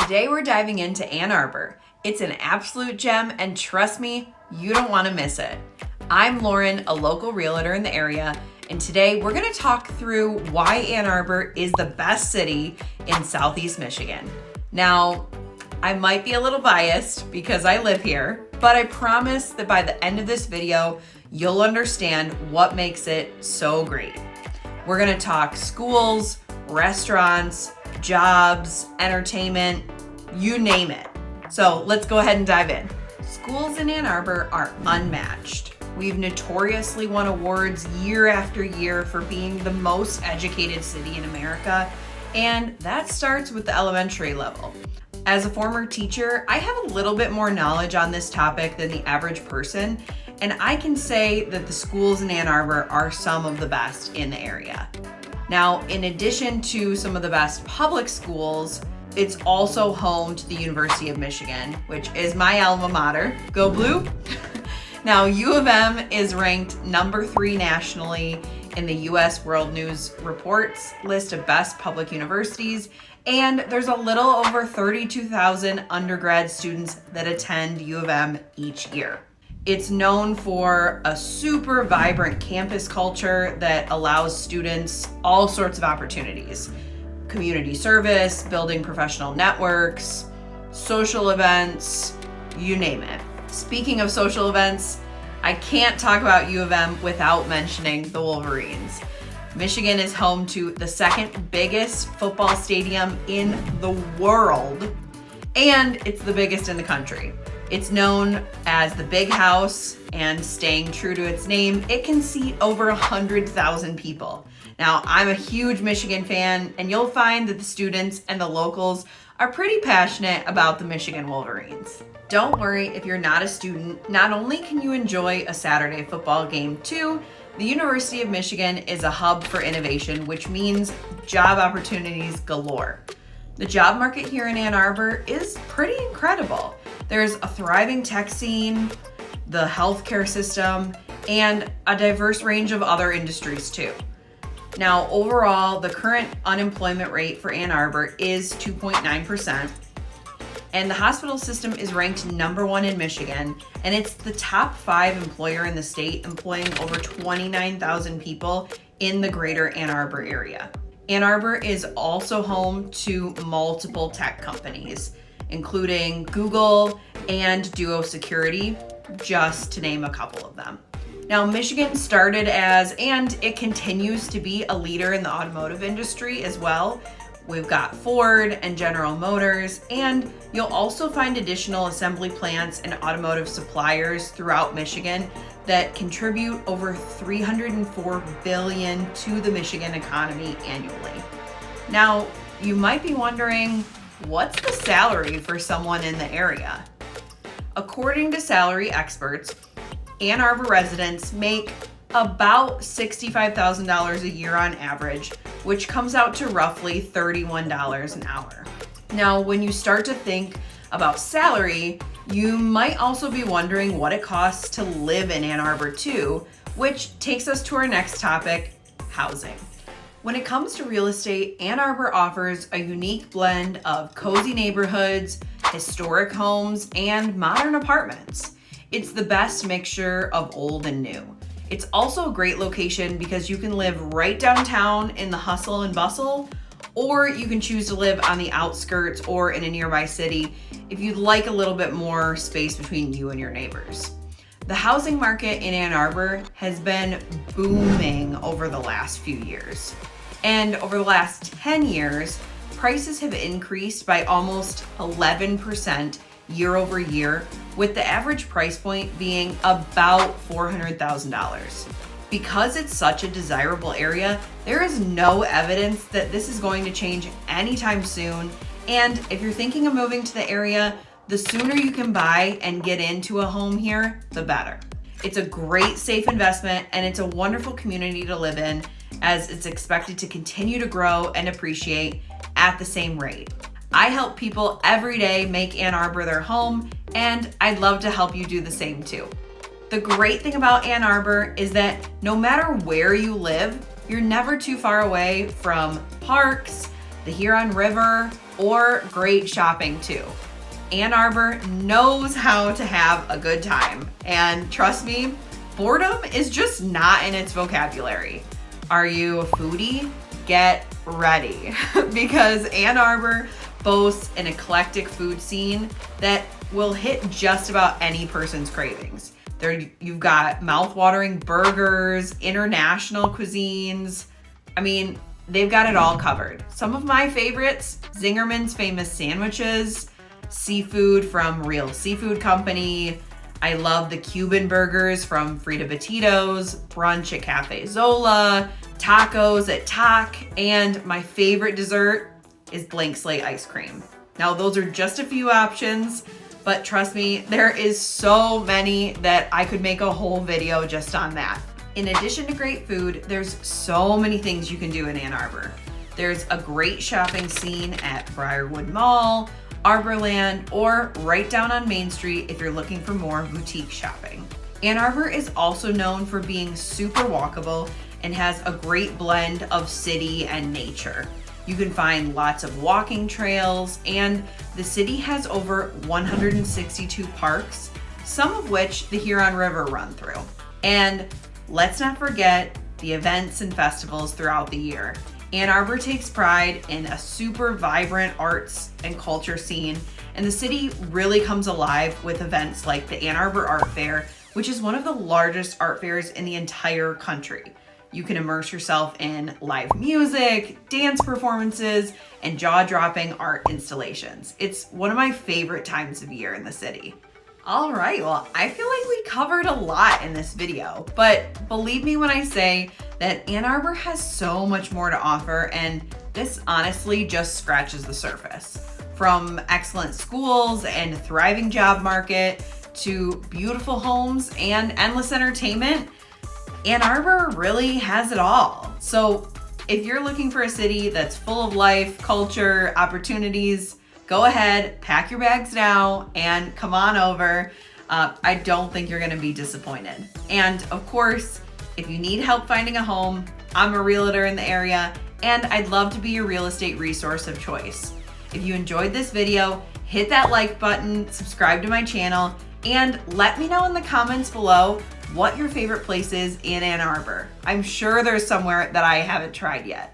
Today we're diving into Ann Arbor. It's an absolute gem, and trust me, you don't want to miss it. I'm Lauren, a local realtor in the area, and today we're going to talk through why Ann Arbor is the best city in Southeast Michigan. Now, I might be a little biased because I live here, but I promise that by the end of this video, you'll understand what makes it so great. We're going to talk schools, restaurants, jobs, entertainment, you name it. So let's go ahead and dive in. Schools in Ann Arbor are unmatched. We've notoriously won awards year after year for being the most educated city in America, and that starts with the elementary level. As a former teacher, I have a little bit more knowledge on this topic than the average person, and I can say that the schools in Ann Arbor are some of the best in the area. Now, in addition to some of the best public schools, it's also home to the University of Michigan, which is my alma mater. Go Blue! Now, U of M is ranked number 3 nationally in the U.S. World News Report's list of best public universities, and there's a little over 32,000 undergrad students that attend U of M each year. It's known for a super vibrant campus culture that allows students all sorts of opportunities. Community service, building professional networks, social events, you name it. Speaking of social events, I can't talk about U of M without mentioning the Wolverines. Michigan is home to the second biggest football stadium in the world, and it's the biggest in the country. It's known as the Big House, and staying true to its name, it can seat over 100,000 people. Now, I'm a huge Michigan fan, and you'll find that the students and the locals are pretty passionate about the Michigan Wolverines. Don't worry if you're not a student. Not only can you enjoy a Saturday football game too, the University of Michigan is a hub for innovation, which means job opportunities galore. The job market here in Ann Arbor is pretty incredible. There's a thriving tech scene, the healthcare system, and a diverse range of other industries too. Now, overall, the current unemployment rate for Ann Arbor is 2.9%, and the hospital system is ranked number 1 in Michigan, and it's the top 5 employer in the state, employing over 29,000 people in the greater Ann Arbor area. Ann Arbor is also home to multiple tech companies, including Google and Duo Security, just to name a couple of them. Now, Michigan started as, and it continues to be, a leader in the automotive industry as well. We've got Ford and General Motors, and you'll also find additional assembly plants and automotive suppliers throughout Michigan that contribute over $304 billion to the Michigan economy annually. Now, you might be wondering, what's the salary for someone in the area? According to salary experts, Ann Arbor residents make about $65,000 a year on average, which comes out to roughly $31 an hour. Now, when you start to think about salary, you might also be wondering what it costs to live in Ann Arbor too, which takes us to our next topic, housing. When it comes to real estate, Ann Arbor offers a unique blend of cozy neighborhoods, historic homes, and modern apartments. It's the best mixture of old and new. It's also a great location because you can live right downtown in the hustle and bustle, or you can choose to live on the outskirts or in a nearby city if you'd like a little bit more space between you and your neighbors. The housing market in Ann Arbor has been booming over the last few years. And over the last 10 years, prices have increased by almost 11% year over year, with the average price point being about $400,000. Because it's such a desirable area, there is no evidence that this is going to change anytime soon. And if you're thinking of moving to the area, the sooner you can buy and get into a home here, the better. It's a great, safe investment, and it's a wonderful community to live in, as it's expected to continue to grow and appreciate at the same rate. I help people every day make Ann Arbor their home, and I'd love to help you do the same too. The great thing about Ann Arbor is that no matter where you live, you're never too far away from parks, the Huron River, or great shopping too. Ann Arbor knows how to have a good time. And trust me, boredom is just not in its vocabulary. Are you a foodie? Get ready because Ann Arbor boasts an eclectic food scene that will hit just about any person's cravings. You've got mouth-watering burgers, international cuisines. I mean, they've got it all covered. Some of my favorites, Zingerman's famous sandwiches, seafood from Real Seafood Company. I love the Cuban burgers from Frida Battido's, brunch at Cafe Zola, tacos at Tac, and my favorite dessert is blank slate ice cream. Now, those are just a few options, but trust me, there is so many that I could make a whole video just on that. In addition to great food, there's so many things you can do in Ann Arbor. There's a great shopping scene at Briarwood Mall, Arborland, or right down on Main Street if you're looking for more boutique shopping. Ann Arbor is also known for being super walkable and has a great blend of city and nature. You can find lots of walking trails, and the city has over 162 parks, some of which the Huron River run through. And let's not forget the events and festivals throughout the year. Ann Arbor takes pride in a super vibrant arts and culture scene, and the city really comes alive with events like the Ann Arbor Art Fair, which is one of the largest art fairs in the entire country. You can immerse yourself in live music, dance performances, and jaw-dropping art installations. It's one of my favorite times of year in the city. All right, well, I feel like we covered a lot in this video, but believe me when I say that Ann Arbor has so much more to offer, and this honestly just scratches the surface. From excellent schools and a thriving job market to beautiful homes and endless entertainment, Ann Arbor really has it all. So if you're looking for a city that's full of life, culture, opportunities, go ahead, pack your bags now, and come on over. I don't think you're gonna be disappointed. And of course, if you need help finding a home, I'm a realtor in the area, and I'd love to be your real estate resource of choice. If you enjoyed this video, hit that like button, subscribe to my channel, and let me know in the comments below what your favorite place is in Ann Arbor. I'm sure there's somewhere that I haven't tried yet.